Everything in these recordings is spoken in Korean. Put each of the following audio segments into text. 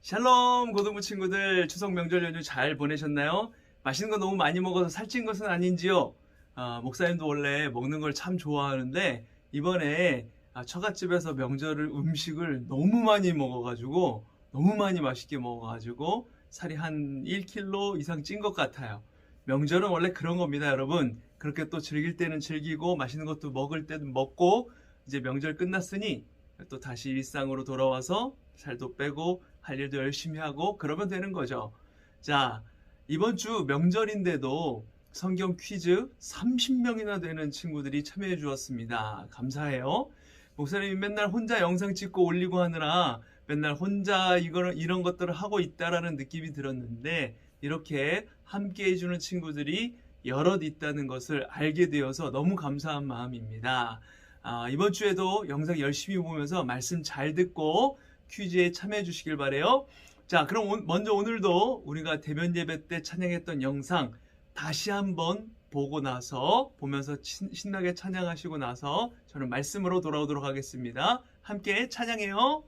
샬롬 고등부 친구들, 추석 명절 연휴 잘 보내셨나요? 맛있는 거 너무 많이 먹어서 살찐 것은 아닌지요? 목사님도 원래 먹는 걸 참 좋아하는데 이번에 처갓집에서 명절을 음식을 너무 많이 먹어가지고 너무 많이 맛있게 먹어가지고 살이 한 1kg 이상 찐 것 같아요. 명절은 원래 그런 겁니다, 여러분. 그렇게 또 즐길 때는 즐기고 맛있는 것도 먹을 때는 먹고 이제 명절 끝났으니 또 다시 일상으로 돌아와서 살도 빼고 할 일도 열심히 하고 그러면 되는 거죠. 자, 이번 주 명절인데도 성경 퀴즈 30명이나 되는 친구들이 참여해 주었습니다. 감사해요. 목사님이 맨날 혼자 영상 찍고 올리고 하느라 맨날 혼자 이런 것들을 하고 있다라는 느낌이 들었는데 이렇게 함께 해주는 친구들이 여럿 있다는 것을 알게 되어서 너무 감사한 마음입니다. 이번 주에도 영상 열심히 보면서 말씀 잘 듣고 퀴즈에 참여해 주시길 바래요. 자, 그럼 먼저 오늘도 우리가 대면 예배 때 찬양했던 영상 다시 한번 보면서 신나게 찬양하시고 나서 저는 말씀으로 돌아오도록 하겠습니다. 함께 찬양해요.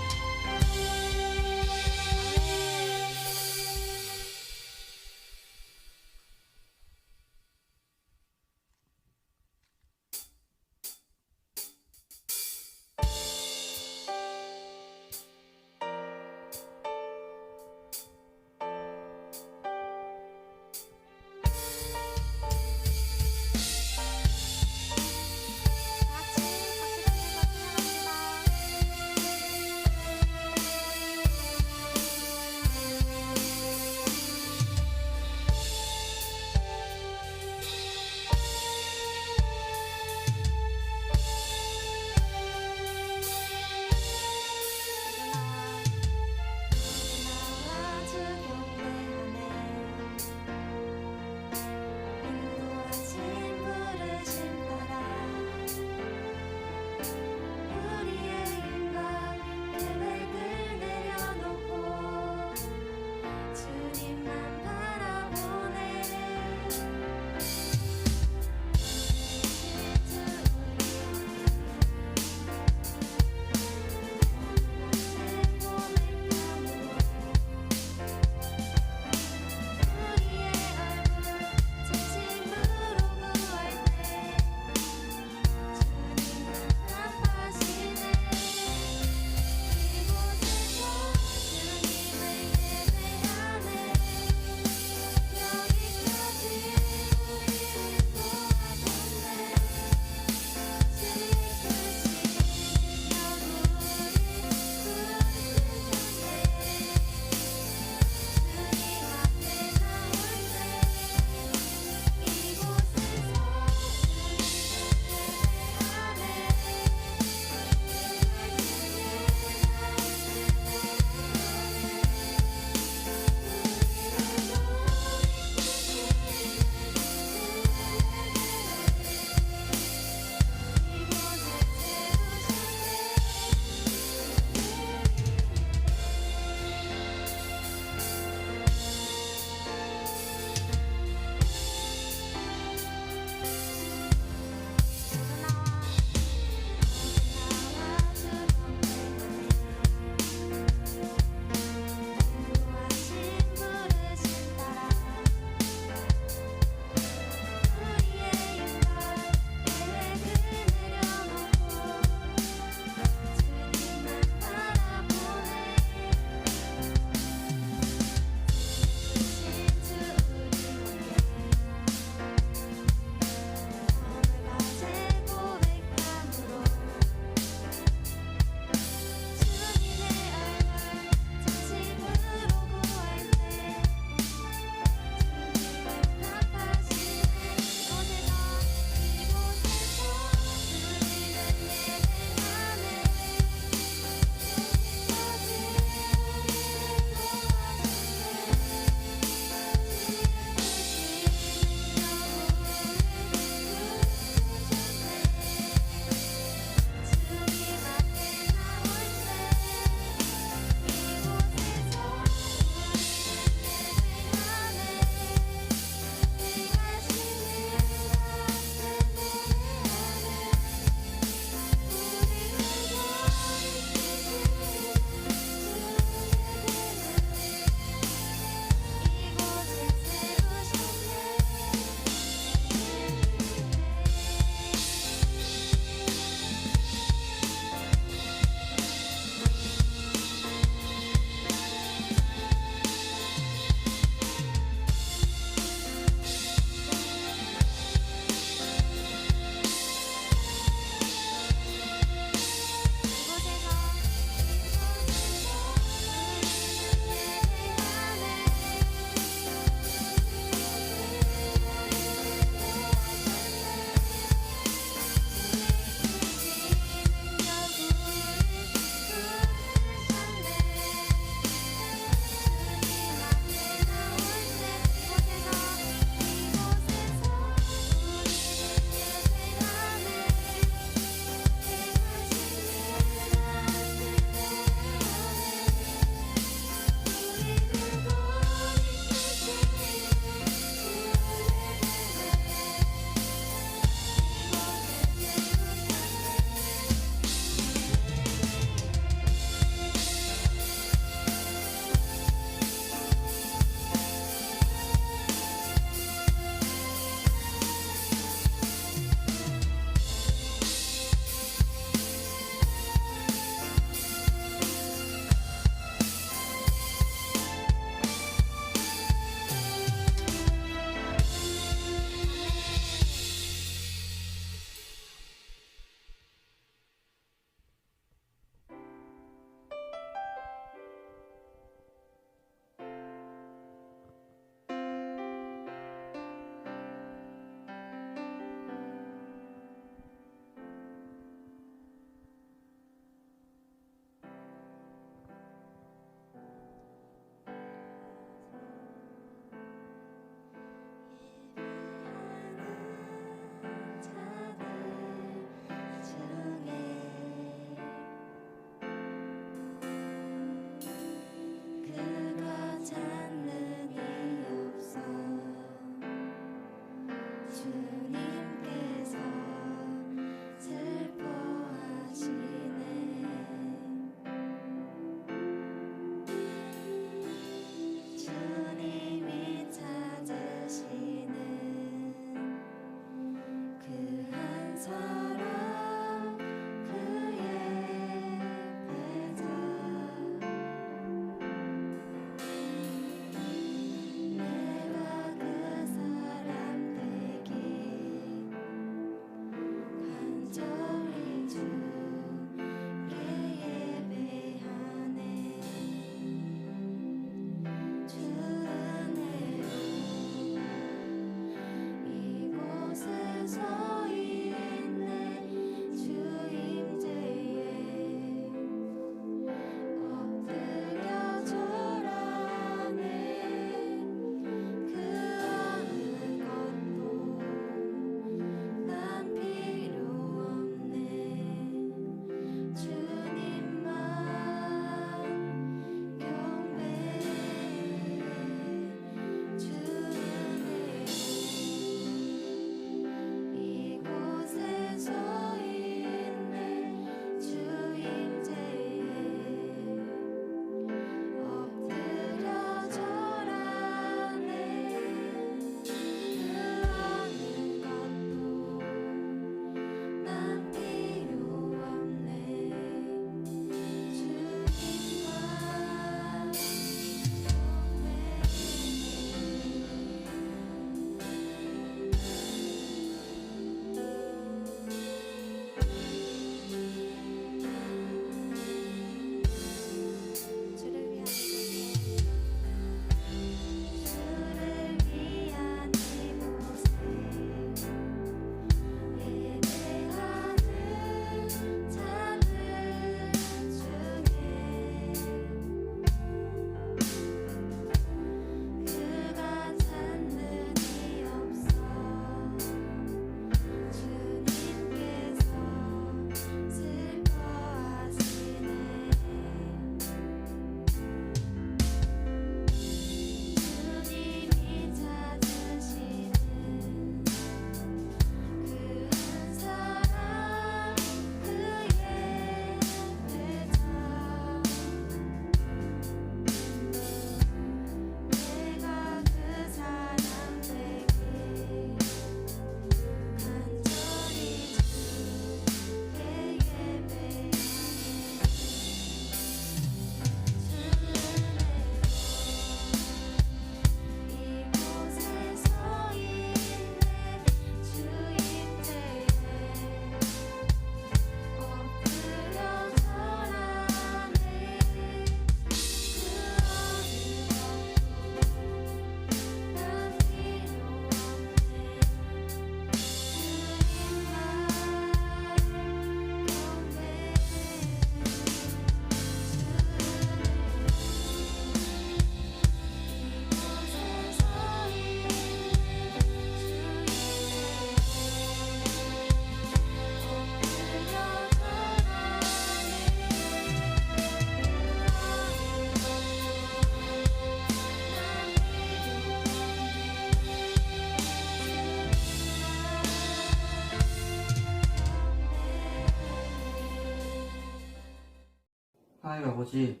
하나님 아버지,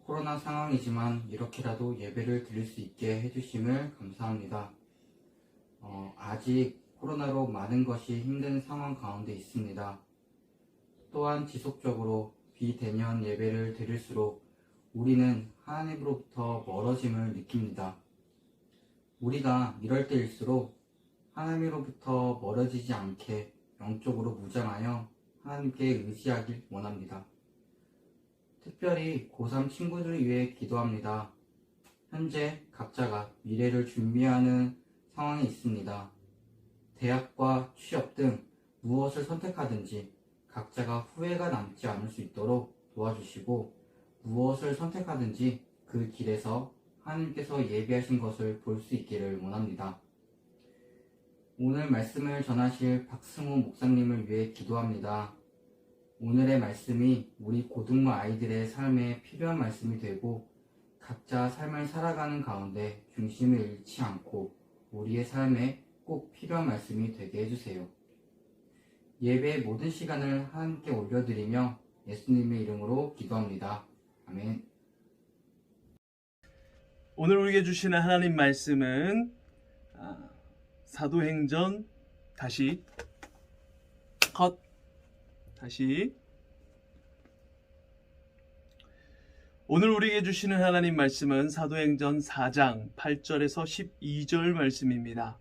코로나 상황이지만 이렇게라도 예배를 드릴 수 있게 해주심을 감사합니다. 아직 코로나로 많은 것이 힘든 상황 가운데 있습니다. 또한 지속적으로 비대면 예배를 드릴수록 우리는 하나님으로부터 멀어짐을 느낍니다. 우리가 이럴 때일수록 하나님으로부터 멀어지지 않게 영적으로 무장하여 하나님께 의지하길 원합니다. 특별히 고3 친구들을 위해 기도합니다. 현재 각자가 미래를 준비하는 상황이 있습니다. 대학과 취업 등 무엇을 선택하든지 각자가 후회가 남지 않을 수 있도록 도와주시고, 무엇을 선택하든지 그 길에서 하나님께서 예비하신 것을 볼 수 있기를 원합니다. 오늘 말씀을 전하실 박승호 목사님을 위해 기도합니다. 오늘의 말씀이 우리 고등부 아이들의 삶에 필요한 말씀이 되고, 각자 삶을 살아가는 가운데 중심을 잃지 않고 우리의 삶에 꼭 필요한 말씀이 되게 해주세요. 예배의 모든 시간을 하나님께 올려드리며 예수님의 이름으로 기도합니다. 아멘. 오늘 우리에게 주시는 하나님 말씀은 사도행전 다시 오늘 우리에게 주시는 하나님 말씀은 사도행전 4장 8절에서 12절 말씀입니다.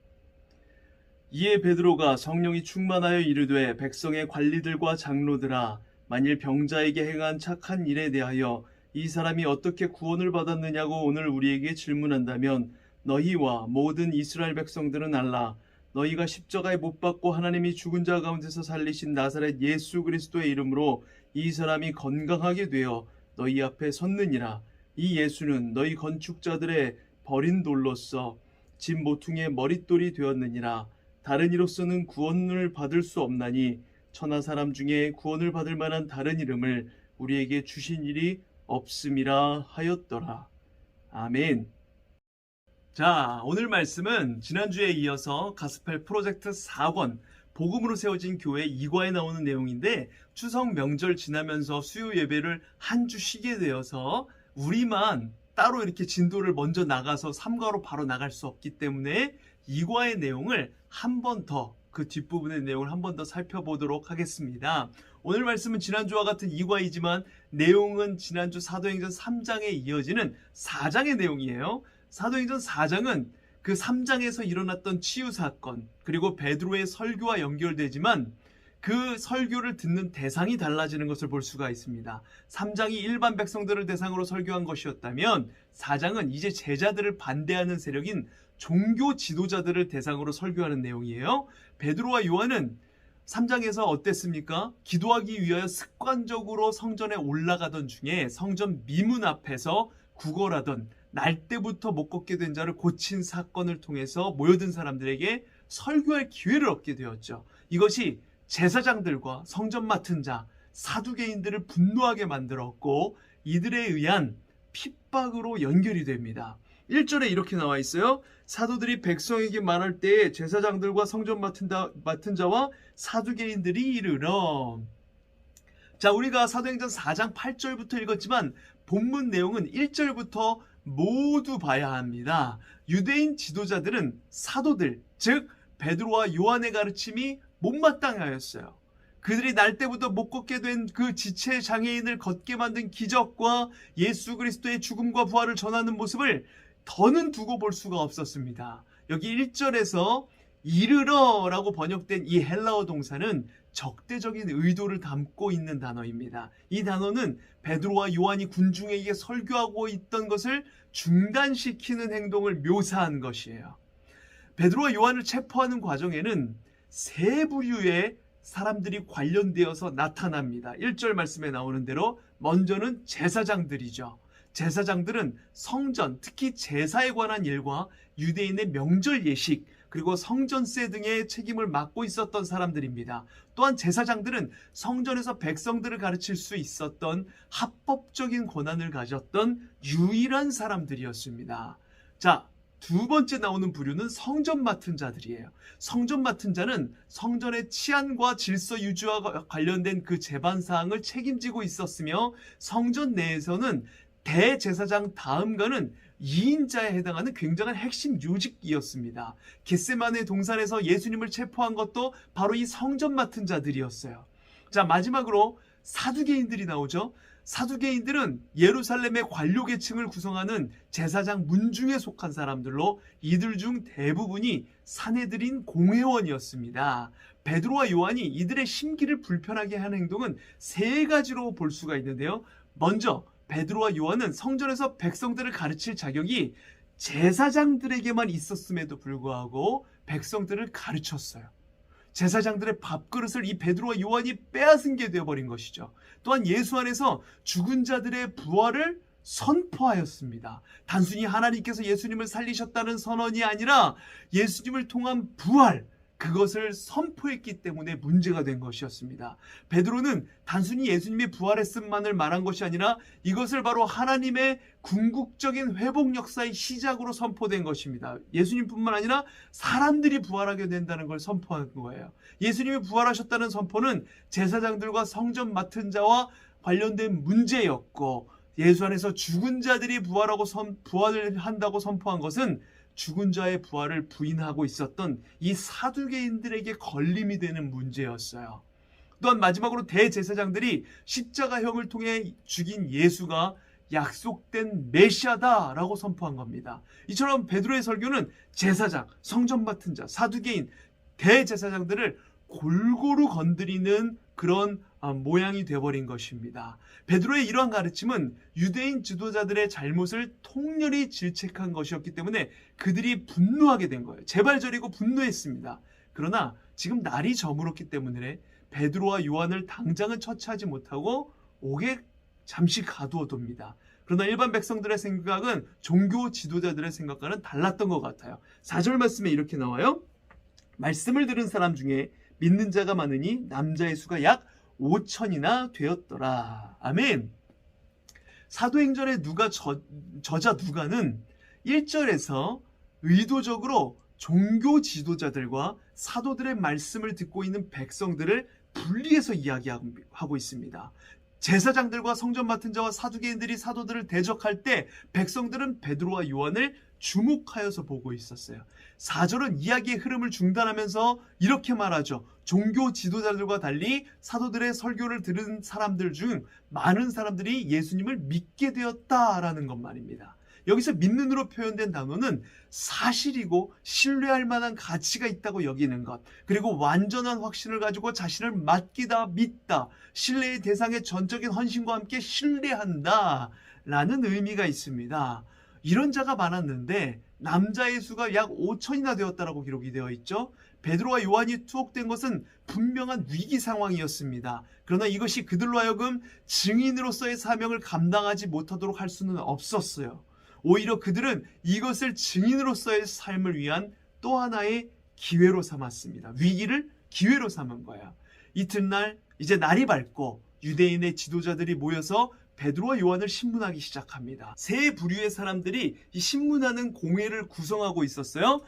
이에 베드로가 성령이 충만하여 이르되, 백성의 관리들과 장로들아, 만일 병자에게 행한 착한 일에 대하여 이 사람이 어떻게 구원을 받았느냐고 오늘 우리에게 질문한다면 너희와 모든 이스라엘 백성들은 알라. 너희가 십자가에 못 박고 하나님이 죽은 자 가운데서 살리신 나사렛 예수 그리스도의 이름으로 이 사람이 건강하게 되어 너희 앞에 섰느니라. 이 예수는 너희 건축자들의 버린 돌로서 집 모퉁이의 머릿돌이 되었느니라. 다른 이로서는 구원을 받을 수 없나니 천하 사람 중에 구원을 받을 만한 다른 이름을 우리에게 주신 일이 없음이라 하였더라. 아멘. 자, 오늘 말씀은 지난주에 이어서 가스펠 프로젝트 4권 복음으로 세워진 교회 2과에 나오는 내용인데, 추석 명절 지나면서 수요 예배를 한 주 쉬게 되어서 우리만 따로 이렇게 진도를 먼저 나가서 3과로 바로 나갈 수 없기 때문에 2과의 내용을 한 번 더, 그 뒷부분의 내용을 한 번 더 살펴보도록 하겠습니다. 오늘 말씀은 지난주와 같은 2과이지만 내용은 지난주 사도행전 3장에 이어지는 4장의 내용이에요. 사도행전 4장은 그 3장에서 일어났던 치유 사건, 그리고 베드로의 설교와 연결되지만 그 설교를 듣는 대상이 달라지는 것을 볼 수가 있습니다. 3장이 일반 백성들을 대상으로 설교한 것이었다면 4장은 이제 제자들을 반대하는 세력인 종교 지도자들을 대상으로 설교하는 내용이에요. 베드로와 요한은 3장에서 어땠습니까? 기도하기 위하여 습관적으로 성전에 올라가던 중에 성전 미문 앞에서 구걸하던, 날 때부터 못 걷게 된 자를 고친 사건을 통해서 모여든 사람들에게 설교할 기회를 얻게 되었죠. 이것이 제사장들과 성전 맡은 자, 사두개인들을 분노하게 만들었고 이들에 의한 핍박으로 연결이 됩니다. 1절에 이렇게 나와 있어요. 사도들이 백성에게 말할 때에 제사장들과 성전 맡은 자와 사두개인들이 이르러. 자, 우리가 사도행전 4장 8절부터 읽었지만 본문 내용은 1절부터 모두 봐야 합니다. 유대인 지도자들은 사도들, 즉 베드로와 요한의 가르침이 못마땅하였어요. 그들이 날 때부터 못 걷게 된 그 지체 장애인을 걷게 만든 기적과 예수 그리스도의 죽음과 부활을 전하는 모습을 더는 두고 볼 수가 없었습니다. 여기 1절에서 이르러라고 번역된 이 헬라어 동사는 적대적인 의도를 담고 있는 단어입니다. 이 단어는 베드로와 요한이 군중에게 설교하고 있던 것을 중단시키는 행동을 묘사한 것이에요. 베드로와 요한을 체포하는 과정에는 세 부류의 사람들이 관련되어서 나타납니다. 1절 말씀에 나오는 대로 먼저는 제사장들이죠. 제사장들은 성전, 특히 제사에 관한 일과 유대인의 명절 예식, 그리고 성전세 등의 책임을 맡고 있었던 사람들입니다. 또한 제사장들은 성전에서 백성들을 가르칠 수 있었던 합법적인 권한을 가졌던 유일한 사람들이었습니다. 자, 두 번째 나오는 부류는 성전 맡은 자들이에요. 성전 맡은 자는 성전의 치안과 질서 유지와 관련된 그 제반 사항을 책임지고 있었으며 성전 내에서는 대제사장 다음가는 2인자에 해당하는 굉장한 핵심 요직이었습니다. 겟세마네 동산에서 예수님을 체포한 것도 바로 이 성전 맡은 자들이었어요. 자, 마지막으로 사두개인들이 나오죠. 사두개인들은 예루살렘의 관료 계층을 구성하는 제사장 문중에 속한 사람들로 이들 중 대부분이 사내들인 공회원이었습니다. 베드로와 요한이 이들의 심기를 불편하게 하는 행동은 세 가지로 볼 수가 있는데요. 먼저 베드로와 요한은 성전에서 백성들을 가르칠 자격이 제사장들에게만 있었음에도 불구하고 백성들을 가르쳤어요. 제사장들의 밥그릇을 이 베드로와 요한이 빼앗은 게 되어버린 것이죠. 또한 예수 안에서 죽은 자들의 부활을 선포하였습니다. 단순히 하나님께서 예수님을 살리셨다는 선언이 아니라 예수님을 통한 부활, 그것을 선포했기 때문에 문제가 된 것이었습니다. 베드로는 단순히 예수님의 부활했음만을 말한 것이 아니라 이것을 바로 하나님의 궁극적인 회복 역사의 시작으로 선포된 것입니다. 예수님뿐만 아니라 사람들이 부활하게 된다는 걸 선포한 거예요. 예수님이 부활하셨다는 선포는 제사장들과 성전 맡은 자와 관련된 문제였고, 예수 안에서 죽은 자들이 부활을 한다고 선포한 것은 죽은 자의 부활을 부인하고 있었던 이 사두개인들에게 걸림이 되는 문제였어요. 또한 마지막으로 대제사장들이 십자가형을 통해 죽인 예수가 약속된 메시아다라고 선포한 겁니다. 이처럼 베드로의 설교는 제사장, 성전 맡은 자, 사두개인, 대제사장들을 골고루 건드리는 그런 모양이 되어버린 것입니다. 베드로의 이러한 가르침은 유대인 지도자들의 잘못을 통렬히 질책한 것이었기 때문에 그들이 분노하게 된 거예요. 재발절이고 분노했습니다. 그러나 지금 날이 저물었기 때문에 베드로와 요한을 당장은 처치하지 못하고 옥에 잠시 가두어둡니다. 그러나 일반 백성들의 생각은 종교 지도자들의 생각과는 달랐던 것 같아요. 4절 말씀에 이렇게 나와요. 말씀을 들은 사람 중에 믿는 자가 많으니 남자의 수가 약 5천이나 되었더라. 아멘. 사도행전의 저자 누가는 1절에서 의도적으로 종교 지도자들과 사도들의 말씀을 듣고 있는 백성들을 분리해서 이야기하고 있습니다. 제사장들과 성전 맡은 자와 사두개인들이 사도들을 대적할 때 백성들은 베드로와 요한을 주목하여서 보고 있었어요. 4절은 이야기의 흐름을 중단하면서 이렇게 말하죠. 종교 지도자들과 달리 사도들의 설교를 들은 사람들 중 많은 사람들이 예수님을 믿게 되었다라는 것 말입니다. 여기서 믿는으로 표현된 단어는 사실이고 신뢰할 만한 가치가 있다고 여기는 것, 그리고 완전한 확신을 가지고 자신을 맡기다, 믿다, 신뢰의 대상의 전적인 헌신과 함께 신뢰한다 라는 의미가 있습니다. 이런 자가 많았는데 남자의 수가 약 5천이나 되었다라고 기록이 되어 있죠. 베드로와 요한이 투옥된 것은 분명한 위기 상황이었습니다. 그러나 이것이 그들로 하여금 증인으로서의 사명을 감당하지 못하도록 할 수는 없었어요. 오히려 그들은 이것을 증인으로서의 삶을 위한 또 하나의 기회로 삼았습니다. 위기를 기회로 삼은 거야. 이튿날 이제 날이 밝고 유대인의 지도자들이 모여서 베드로와 요한을 신문하기 시작합니다. 세 부류의 사람들이 이 신문하는 공회를 구성하고 있었어요.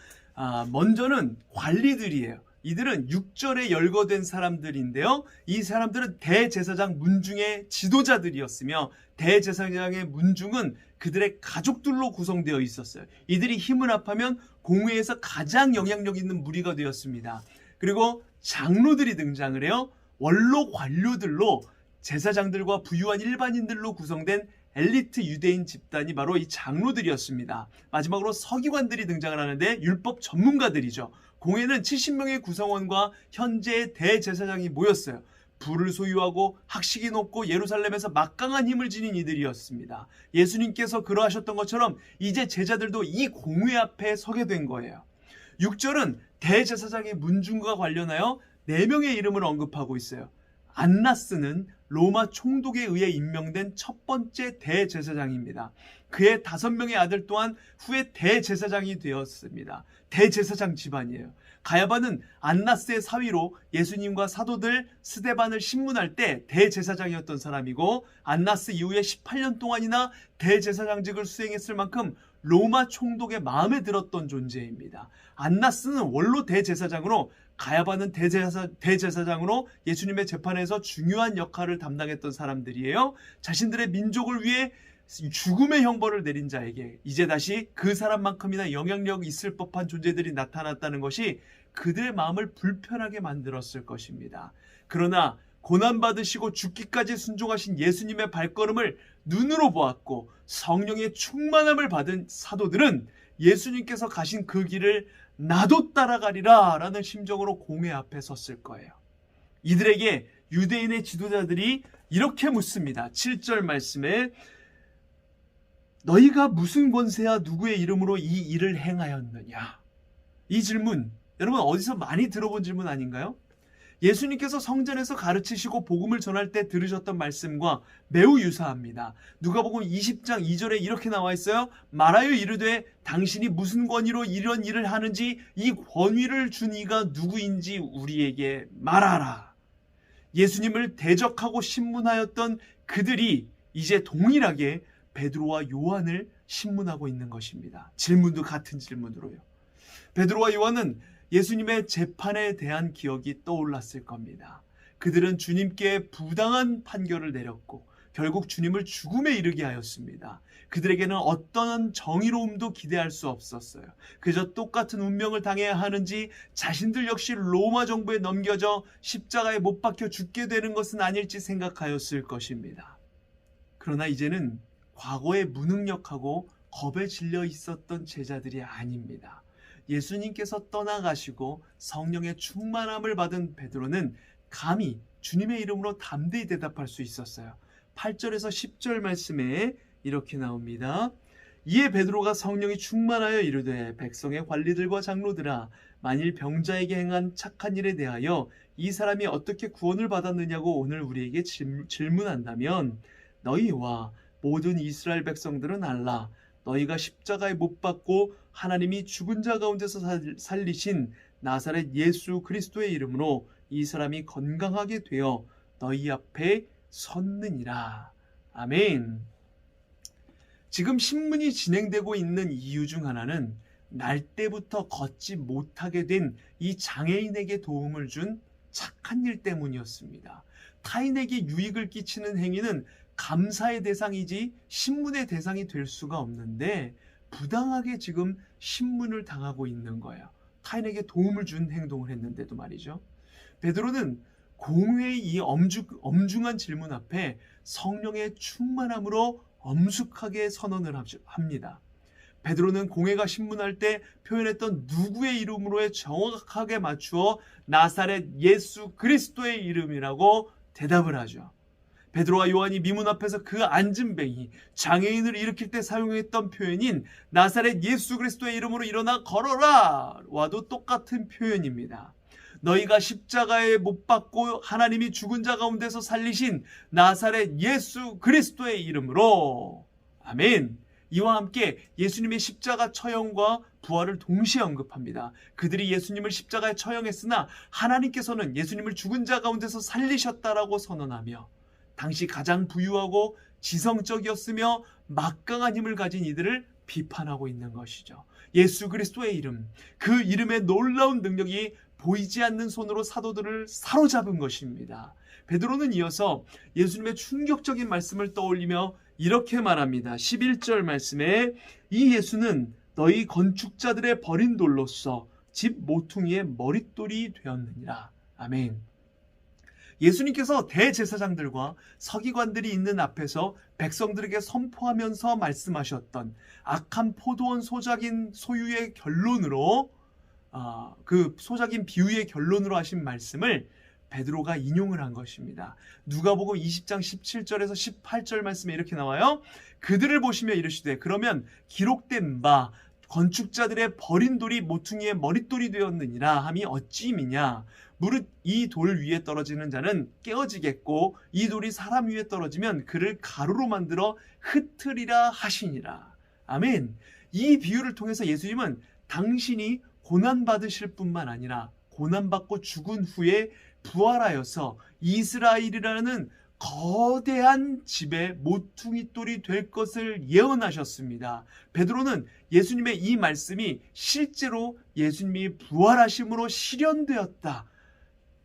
먼저는 관리들이에요. 이들은 6절에 열거된 사람들인데요. 이 사람들은 대제사장 문중의 지도자들이었으며 대제사장의 문중은 그들의 가족들로 구성되어 있었어요. 이들이 힘을 합하면 공회에서 가장 영향력 있는 무리가 되었습니다. 그리고 장로들이 등장을 해요. 원로 관료들로 제사장들과 부유한 일반인들로 구성된 엘리트 유대인 집단이 바로 이 장로들이었습니다. 마지막으로 서기관들이 등장을 하는데 율법 전문가들이죠. 공회는 70명의 구성원과 현재의 대제사장이 모였어요. 부를 소유하고 학식이 높고 예루살렘에서 막강한 힘을 지닌 이들이었습니다. 예수님께서 그러하셨던 것처럼 이제 제자들도 이 공회 앞에 서게 된 거예요. 6절은 대제사장의 문중과 관련하여 4명의 이름을 언급하고 있어요. 안나스는 로마 총독에 의해 임명된 첫 번째 대제사장입니다. 그의 5명의 아들 또한 후에 대제사장이 되었습니다. 대제사장 집안이에요. 가야바는 안나스의 사위로 예수님과 사도들 스데반을 신문할 때 대제사장이었던 사람이고, 안나스 이후에 18년 동안이나 대제사장직을 수행했을 만큼 로마 총독의 마음에 들었던 존재입니다. 안나스는 원로 대제사장으로, 가야바는 대제사장으로 예수님의 재판에서 중요한 역할을 담당했던 사람들이에요. 자신들의 민족을 위해 죽음의 형벌을 내린 자에게 이제 다시 그 사람만큼이나 영향력이 있을 법한 존재들이 나타났다는 것이 그들의 마음을 불편하게 만들었을 것입니다. 그러나 고난받으시고 죽기까지 순종하신 예수님의 발걸음을 눈으로 보았고 성령의 충만함을 받은 사도들은 예수님께서 가신 그 길을 나도 따라가리라 라는 심정으로 공회 앞에 섰을 거예요. 이들에게 유대인의 지도자들이 이렇게 묻습니다. 7절 말씀에 너희가 무슨 권세야 누구의 이름으로 이 일을 행하였느냐? 이 질문 여러분 어디서 많이 들어본 질문 아닌가요? 예수님께서 성전에서 가르치시고 복음을 전할 때 들으셨던 말씀과 매우 유사합니다. 누가복음 20장 2절에 이렇게 나와 있어요. 말하여 이르되 당신이 무슨 권위로 이런 일을 하는지 이 권위를 준 이가 누구인지 우리에게 말하라. 예수님을 대적하고 신문하였던 그들이 이제 동일하게 베드로와 요한을 신문하고 있는 것입니다. 질문도 같은 질문으로요. 베드로와 요한은 예수님의 재판에 대한 기억이 떠올랐을 겁니다. 그들은 주님께 부당한 판결을 내렸고 결국 주님을 죽음에 이르게 하였습니다. 그들에게는 어떤 정의로움도 기대할 수 없었어요. 그저 똑같은 운명을 당해야 하는지 자신들 역시 로마 정부에 넘겨져 십자가에 못 박혀 죽게 되는 것은 아닐지 생각하였을 것입니다. 그러나 이제는 과거에 무능력하고 겁에 질려 있었던 제자들이 아닙니다. 예수님께서 떠나가시고 성령의 충만함을 받은 베드로는 감히 주님의 이름으로 담대히 대답할 수 있었어요. 8절에서 10절 말씀에 이렇게 나옵니다. 이에 베드로가 성령이 충만하여 이르되 백성의 관리들과 장로들아 만일 병자에게 행한 착한 일에 대하여 이 사람이 어떻게 구원을 받았느냐고 오늘 우리에게 질문한다면 너희와 모든 이스라엘 백성들은 알라. 너희가 십자가에 못 박고 하나님이 죽은 자 가운데서 살리신 나사렛 예수 그리스도의 이름으로 이 사람이 건강하게 되어 너희 앞에 섰느니라. 아멘. 지금 신문이 진행되고 있는 이유 중 하나는 날 때부터 걷지 못하게 된 이 장애인에게 도움을 준 착한 일 때문이었습니다. 타인에게 유익을 끼치는 행위는 감사의 대상이지 신문의 대상이 될 수가 없는데 부당하게 지금 신문을 당하고 있는 거예요. 타인에게 도움을 준 행동을 했는데도 말이죠. 베드로는 공회의 이 엄중한 질문 앞에 성령의 충만함으로 엄숙하게 선언을 합니다. 베드로는 공회가 신문할 때 표현했던 누구의 이름으로에 정확하게 맞추어 나사렛 예수 그리스도의 이름이라고 대답을 하죠. 베드로와 요한이 미문 앞에서 그 앉은뱅이 장애인을 일으킬 때 사용했던 표현인 나사렛 예수 그리스도의 이름으로 일어나 걸어라 와도 똑같은 표현입니다. 너희가 십자가에 못 박고 하나님이 죽은 자 가운데서 살리신 나사렛 예수 그리스도의 이름으로. 아멘. 이와 함께 예수님의 십자가 처형과 부활을 동시에 언급합니다. 그들이 예수님을 십자가에 처형했으나 하나님께서는 예수님을 죽은 자 가운데서 살리셨다라고 선언하며 당시 가장 부유하고 지성적이었으며 막강한 힘을 가진 이들을 비판하고 있는 것이죠. 예수 그리스도의 이름, 그 이름의 놀라운 능력이 보이지 않는 손으로 사도들을 사로잡은 것입니다. 베드로는 이어서 예수님의 충격적인 말씀을 떠올리며 이렇게 말합니다. 11절 말씀에 이 예수는 너희 건축자들의 버린 돌로서 집 모퉁이의 머릿돌이 되었느니라. 아멘. 예수님께서 대제사장들과 서기관들이 있는 앞에서 백성들에게 선포하면서 말씀하셨던 악한 포도원 소작인 소유의 결론으로 그 소작인 비유의 결론으로 하신 말씀을 베드로가 인용을 한 것입니다. 누가복음 20장 17절에서 18절 말씀에 이렇게 나와요. 그들을 보시며 이르시되 그러면 기록된 바 건축자들의 버린 돌이 모퉁이의 머릿돌이 되었느니라 함이 어찌미냐. 무릇 이 돌 위에 떨어지는 자는 깨어지겠고 이 돌이 사람 위에 떨어지면 그를 가루로 만들어 흩으리라 하시니라. 아멘. 이 비유를 통해서 예수님은 당신이 고난받으실 뿐만 아니라 고난받고 죽은 후에 부활하여서 이스라엘이라는 거대한 집의 모퉁이 돌이 될 것을 예언하셨습니다. 베드로는 예수님의 이 말씀이 실제로 예수님이 부활하심으로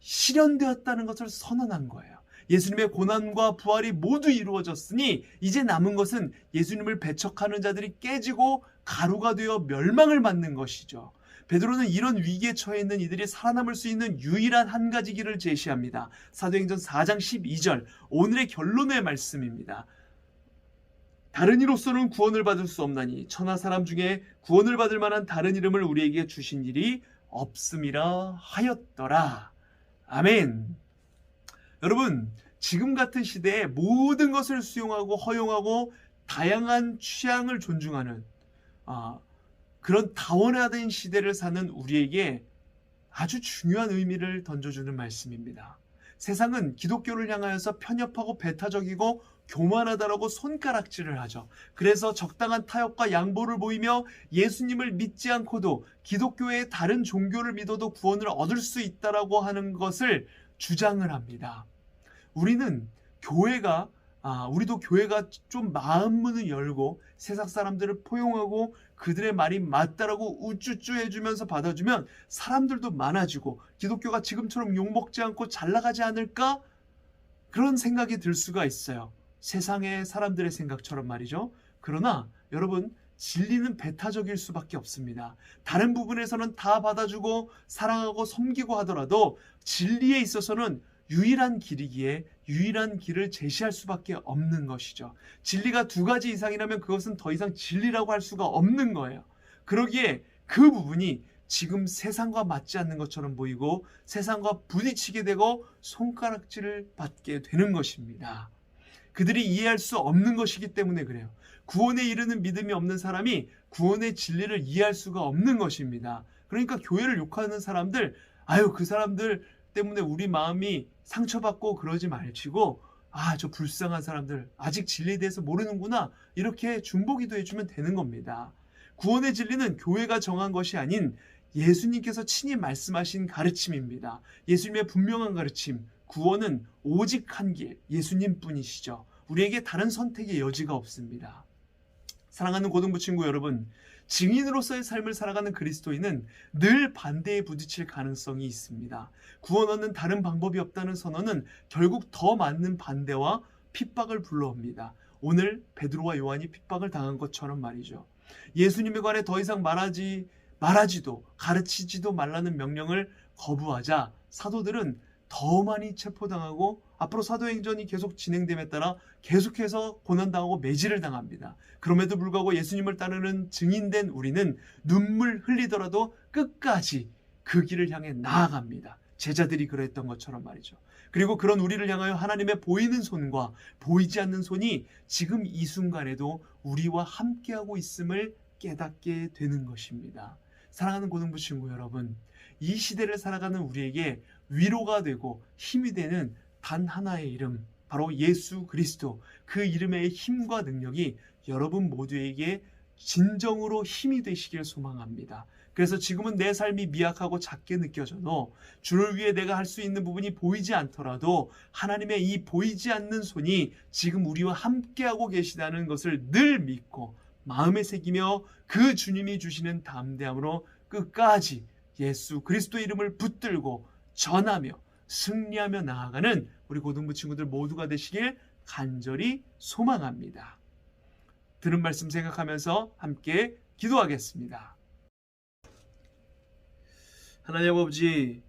실현되었다는 것을 선언한 거예요. 예수님의 고난과 부활이 모두 이루어졌으니 이제 남은 것은 예수님을 배척하는 자들이 깨지고 가루가 되어 멸망을 맞는 것이죠. 베드로는 이런 위기에 처해 있는 이들이 살아남을 수 있는 유일한 한 가지 길을 제시합니다. 사도행전 4장 12절, 오늘의 결론의 말씀입니다. 다른 이로서는 구원을 받을 수 없나니 천하 사람 중에 구원을 받을 만한 다른 이름을 우리에게 주신 일이 없음이라 하였더라. 아멘. 여러분, 지금 같은 시대에 모든 것을 수용하고 허용하고 다양한 취향을 존중하는 그런 다원화된 시대를 사는 우리에게 아주 중요한 의미를 던져주는 말씀입니다. 세상은 기독교를 향하여서 편협하고 배타적이고 교만하다라고 손가락질을 하죠. 그래서 적당한 타협과 양보를 보이며 예수님을 믿지 않고도 기독교의 다른 종교를 믿어도 구원을 얻을 수 있다라고 하는 것을 주장을 합니다. 우리도 교회가 좀 마음 문을 열고 세상 사람들을 포용하고 그들의 말이 맞다라고 우쭈쭈 해주면서 받아주면 사람들도 많아지고 기독교가 지금처럼 욕먹지 않고 잘 나가지 않을까? 그런 생각이 들 수가 있어요. 세상의 사람들의 생각처럼 말이죠. 그러나 여러분, 진리는 배타적일 수밖에 없습니다. 다른 부분에서는 다 받아주고 사랑하고 섬기고 하더라도 진리에 있어서는 유일한 길이기에 유일한 길을 제시할 수밖에 없는 것이죠. 진리가 두 가지 이상이라면 그것은 더 이상 진리라고 할 수가 없는 거예요. 그러기에 그 부분이 지금 세상과 맞지 않는 것처럼 보이고 세상과 부딪히게 되고 손가락질을 받게 되는 것입니다. 그들이 이해할 수 없는 것이기 때문에 그래요. 구원에 이르는 믿음이 없는 사람이 구원의 진리를 이해할 수가 없는 것입니다. 그러니까 교회를 욕하는 사람들, 그 사람들 때문에 우리 마음이 상처받고 그러지 말치고 저 불쌍한 사람들 아직 진리에 대해서 모르는구나, 이렇게 중보기도 해주면 되는 겁니다. 구원의 진리는 교회가 정한 것이 아닌 예수님께서 친히 말씀하신 가르침입니다. 예수님의 분명한 가르침, 구원은 오직 한 길, 예수님뿐이시죠. 우리에게 다른 선택의 여지가 없습니다. 사랑하는 고등부 친구 여러분, 증인으로서의 삶을 살아가는 그리스도인은 늘 반대에 부딪힐 가능성이 있습니다. 구원 얻는 다른 방법이 없다는 선언은 결국 더 많은 반대와 핍박을 불러옵니다. 오늘 베드로와 요한이 핍박을 당한 것처럼 말이죠. 예수님에 관해 더 이상 말하지도 가르치지도 말라는 명령을 거부하자 사도들은 더 많이 체포당하고 앞으로 사도행전이 계속 진행됨에 따라 계속해서 고난당하고 매질을 당합니다. 그럼에도 불구하고 예수님을 따르는 증인된 우리는 눈물 흘리더라도 끝까지 그 길을 향해 나아갑니다. 제자들이 그랬던 것처럼 말이죠. 그리고 그런 우리를 향하여 하나님의 보이는 손과 보이지 않는 손이 지금 이 순간에도 우리와 함께하고 있음을 깨닫게 되는 것입니다. 사랑하는 고등부 친구 여러분, 이 시대를 살아가는 우리에게 위로가 되고 힘이 되는 단 하나의 이름, 바로 예수 그리스도, 그 이름의 힘과 능력이 여러분 모두에게 진정으로 힘이 되시길 소망합니다. 그래서 지금은 내 삶이 미약하고 작게 느껴져도 주를 위해 내가 할 수 있는 부분이 보이지 않더라도 하나님의 이 보이지 않는 손이 지금 우리와 함께하고 계시다는 것을 늘 믿고 마음에 새기며 그 주님이 주시는 담대함으로 끝까지 예수 그리스도 이름을 붙들고 전하며 승리하며 나아가는 우리 고등부 친구들 모두가 되시길 간절히 소망합니다. 들은 말씀 생각하면서 함께 기도하겠습니다. 하나님 아버지,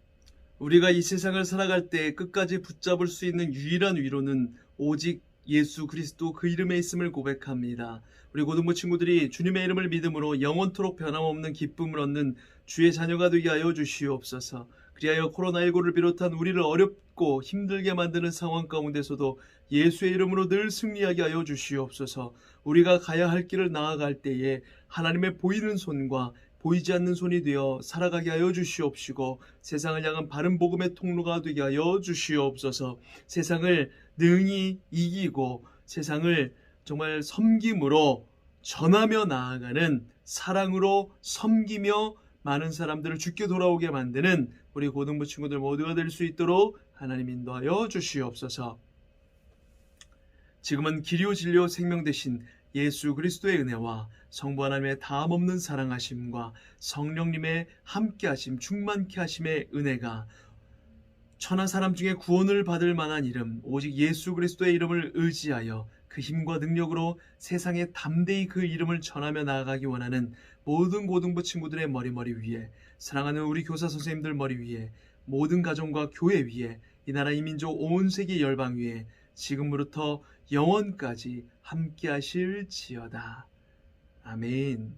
우리가 이 세상을 살아갈 때 끝까지 붙잡을 수 있는 유일한 위로는 오직 예수 그리스도 그 이름에 있음을 고백합니다. 우리 고등부 친구들이 주님의 이름을 믿음으로 영원토록 변함없는 기쁨을 얻는 주의 자녀가 되게 하여 주시옵소서. 그리하여 코로나19를 비롯한 우리를 어렵고 힘들게 만드는 상황 가운데서도 예수의 이름으로 늘 승리하게 하여 주시옵소서. 우리가 가야 할 길을 나아갈 때에 하나님의 보이는 손과 보이지 않는 손이 되어 살아가게 하여 주시옵시고 세상을 향한 바른 복음의 통로가 되게 하여 주시옵소서. 세상을 능히 이기고 세상을 정말 섬김으로 전하며 나아가는, 사랑으로 섬기며 많은 사람들을 주께 돌아오게 만드는 우리 고등부 친구들 모두가 될 수 있도록 하나님 인도하여 주시옵소서. 지금은 길이요 진리요 생명 되신 예수 그리스도의 은혜와 성부 하나님의 다함없는 사랑하심과 성령님의 함께하심 충만케 하심의 은혜가 천하 사람 중에 구원을 받을 만한 이름 오직 예수 그리스도의 이름을 의지하여 그 힘과 능력으로 세상에 담대히 그 이름을 전하며 나아가기 원하는 모든 고등부 친구들의 머리 위에, 사랑하는 우리 교사 선생님들 머리 위에, 모든 가정과 교회 위에, 이 나라 이민족 온 세계 열방 위에 지금부터 영원까지 함께 하실지어다. 아멘.